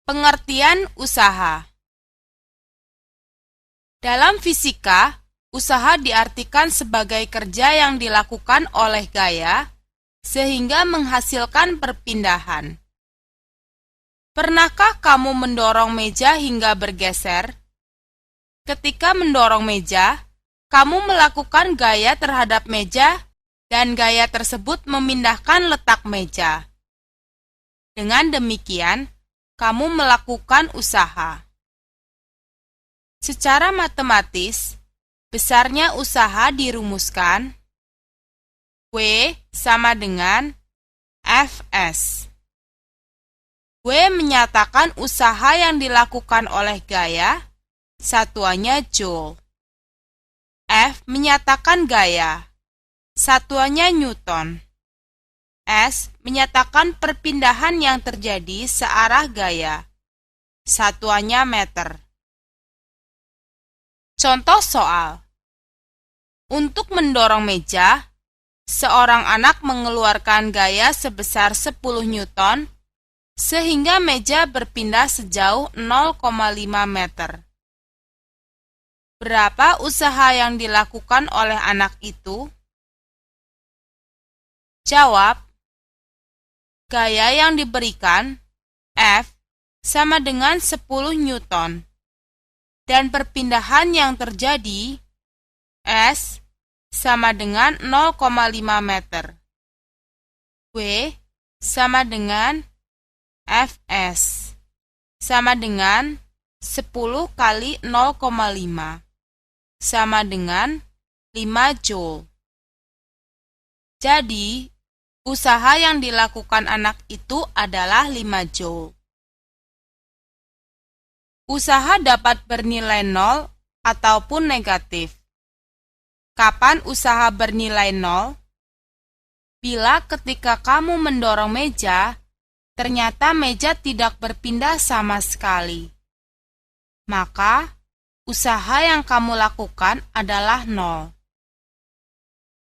Pengertian usaha. Dalam fisika, usaha diartikan sebagai kerja yang dilakukan oleh gaya sehingga menghasilkan perpindahan. Pernahkah kamu mendorong meja hingga bergeser? Ketika mendorong meja, kamu melakukan gaya terhadap meja dan gaya tersebut memindahkan letak meja. Dengan demikian, kamu melakukan usaha. Secara matematis, besarnya usaha dirumuskan W sama dengan Fs. W menyatakan usaha yang dilakukan oleh gaya, satuannya Joule. F menyatakan gaya, satuannya Newton. S menyatakan perpindahan yang terjadi searah gaya, satuannya meter. Contoh soal. Untuk mendorong meja, seorang anak mengeluarkan gaya sebesar 10 Newton sehingga meja berpindah sejauh 0,5 meter. Berapa usaha yang dilakukan oleh anak itu? Jawab. Gaya yang diberikan, F, sama dengan 10 Newton. Dan perpindahan yang terjadi, S, sama dengan 0,5 meter. W, sama dengan Fs, sama dengan 10 kali 0,5, sama dengan 5 Joule. Jadi, usaha yang dilakukan anak itu adalah 5 Joule. Usaha dapat bernilai 0 ataupun negatif. Kapan usaha bernilai 0? Bila ketika kamu mendorong meja, ternyata meja tidak berpindah sama sekali. Maka, usaha yang kamu lakukan adalah 0.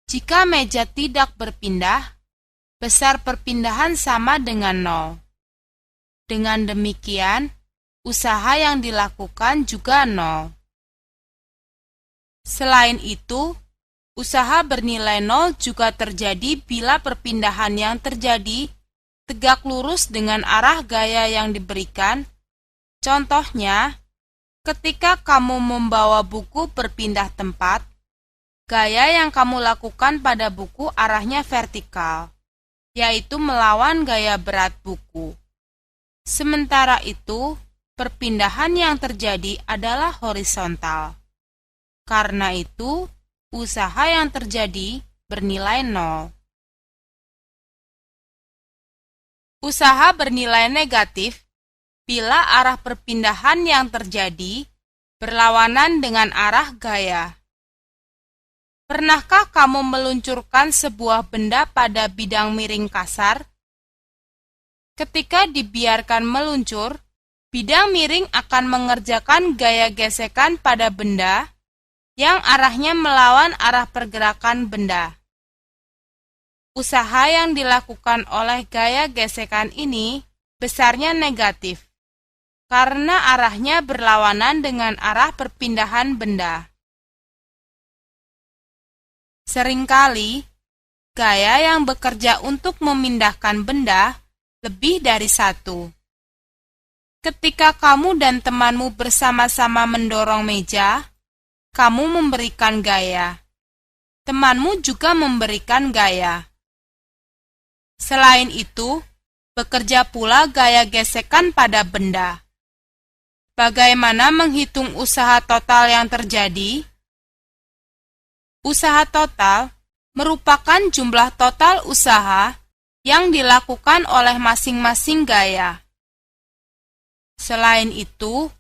Jika meja tidak berpindah, besar perpindahan sama dengan 0. Dengan demikian, usaha yang dilakukan juga 0. Selain itu, usaha bernilai 0 juga terjadi bila perpindahan yang terjadi tegak lurus dengan arah gaya yang diberikan. Contohnya, ketika kamu membawa buku berpindah tempat, gaya yang kamu lakukan pada buku arahnya vertikal, yaitu melawan gaya berat buku. Sementara itu, perpindahan yang terjadi adalah horizontal. Karena itu, usaha yang terjadi bernilai 0. Usaha bernilai negatif bila arah perpindahan yang terjadi berlawanan dengan arah gaya. Pernahkah kamu meluncurkan sebuah benda pada bidang miring kasar? Ketika dibiarkan meluncur, bidang miring akan mengerjakan gaya gesekan pada benda yang arahnya melawan arah pergerakan benda. Usaha yang dilakukan oleh gaya gesekan ini besarnya negatif, karena arahnya berlawanan dengan arah perpindahan benda. Seringkali, gaya yang bekerja untuk memindahkan benda lebih dari satu. Ketika kamu dan temanmu bersama-sama mendorong meja, kamu memberikan gaya. Temanmu juga memberikan gaya. Selain itu, bekerja pula gaya gesekan pada benda. Bagaimana menghitung usaha total yang terjadi? Usaha total merupakan jumlah total usaha yang dilakukan oleh masing-masing gaya. Selain itu,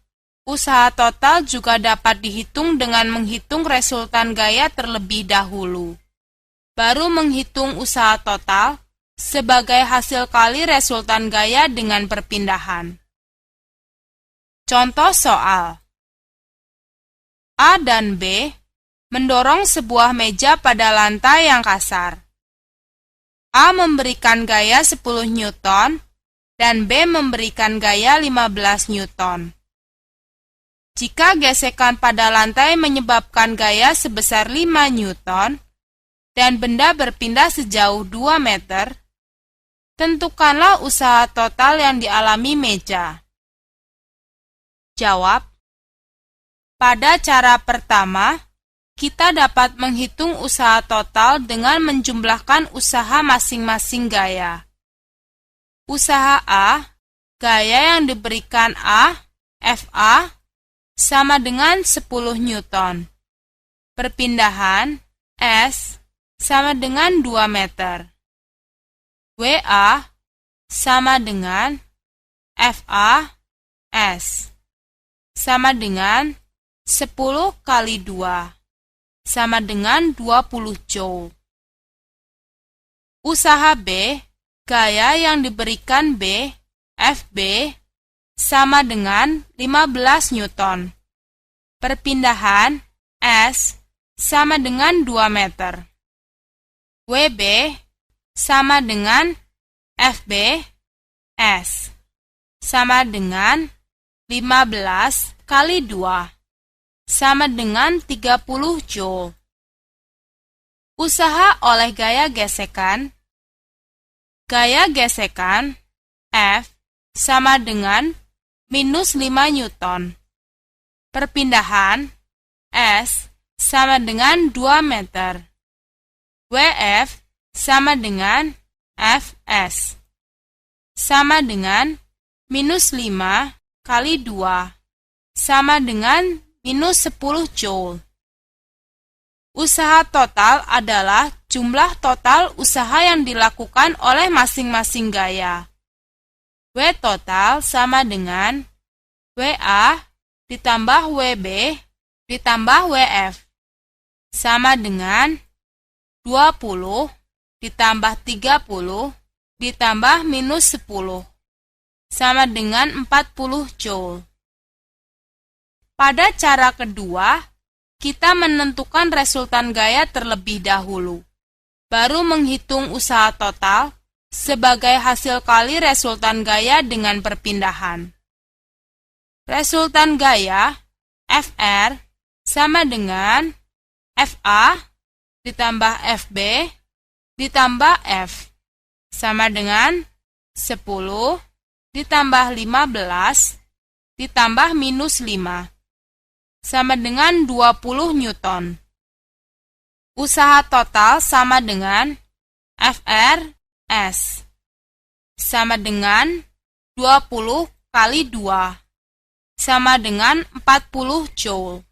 usaha total juga dapat dihitung dengan menghitung resultan gaya terlebih dahulu, baru menghitung usaha total sebagai hasil kali resultan gaya dengan perpindahan. Contoh soal. A dan B mendorong sebuah meja pada lantai yang kasar. A memberikan gaya 10 Newton dan B memberikan gaya 15 Newton. Jika gesekan pada lantai menyebabkan gaya sebesar 5 Newton dan benda berpindah sejauh 2 meter, tentukanlah usaha total yang dialami meja. Jawab. Pada cara pertama, kita dapat menghitung usaha total dengan menjumlahkan usaha masing-masing gaya. Usaha A, gaya yang diberikan A, FA, sama dengan 10 Newton. Perpindahan S sama dengan 2 meter. WA sama dengan FA S sama dengan 10 kali 2 sama dengan 20 Joule. Usaha B, gaya yang diberikan B, FB, sama dengan 15 Newton. Perpindahan S sama dengan 2 meter. WB sama dengan FB S sama dengan 15 kali 2 sama dengan 30 Joule. Usaha oleh gaya gesekan. Gaya gesekan F sama dengan minus 5 Newton. Perpindahan S sama dengan 2 meter. WF sama dengan FS sama dengan minus 5 kali 2 sama dengan minus 10 Joule. Usaha total adalah jumlah total usaha yang dilakukan oleh masing-masing gaya. W total sama dengan WA ditambah WB ditambah WF sama dengan 20 ditambah 30 ditambah minus 10 sama dengan 40 Joule. Pada cara kedua, kita menentukan resultan gaya terlebih dahulu, baru menghitung usaha total sebagai hasil kali resultan gaya dengan perpindahan. Resultan gaya FR sama dengan FA ditambah FB ditambah F sama dengan 10 ditambah 15 ditambah minus 5 sama dengan 20 Newton. Usaha total sama dengan FR S sama dengan 20 kali 2 sama dengan 40 Joule.